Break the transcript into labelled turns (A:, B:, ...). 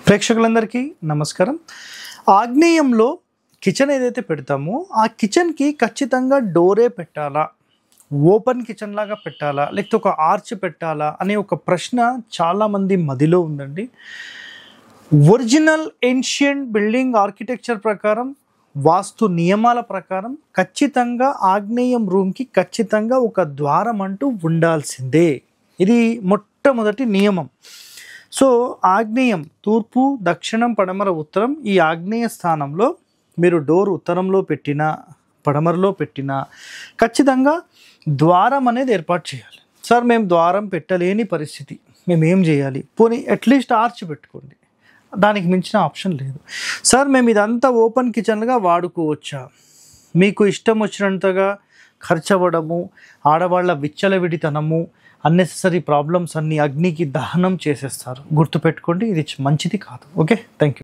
A: ప్రేక్షకులందరికీ నమస్కారం. ఆగ్నేయంలో కిచెన్ ఏదైతే పెడతామో ఆ కిచెన్కి ఖచ్చితంగా డోరే పెట్టాలా, ఓపెన్ కిచెన్ లాగా పెట్టాలా, లేకపోతే ఒక ఆర్చ్ పెట్టాలా అనే ఒక ప్రశ్న చాలామంది మదిలో ఉందండి. ఒరిజినల్ ఏన్షియంట్ బిల్డింగ్ ఆర్కిటెక్చర్ ప్రకారం, వాస్తు నియమాల ప్రకారం ఖచ్చితంగా ఆగ్నేయం రూమ్కి ఖచ్చితంగా ఒక ద్వారం అంటూ ఉండాల్సిందే. ఇది మొట్టమొదటి నియమం. సో ఆగ్నేయం తూర్పు, దక్షిణం, పడమర, ఉత్తరం, ఈ ఆగ్నేయ స్థానంలో మీరు డోర్ ఉత్తరంలో పెట్టినా పడమరలో పెట్టినా ఖచ్చితంగా ద్వారం అనేది ఏర్పాటు చేయాలి. సార్ మేము ద్వారం పెట్టలేని పరిస్థితి, మేము ఏం చేయాలి? పోనీ అట్లీస్ట్ ఆర్చ్ పెట్టుకోండి, దానికి మించిన ఆప్షన్ లేదు. సార్ మేము ఇదంతా ఓపెన్ కిచెన్గా వాడుకోవచ్చా? మీకు ఇష్టం వచ్చినంతగా ఖర్చు అవ్వడము, ఆడవాళ్ళ విచ్చలవిడితనము, అన్నెసెసరీ ప్రాబ్లమ్స్ అన్నీ అగ్నికి దహనం చేసేస్తారు. గుర్తుపెట్టుకోండి, ఇది మంచిది కాదు. Okay, thank you.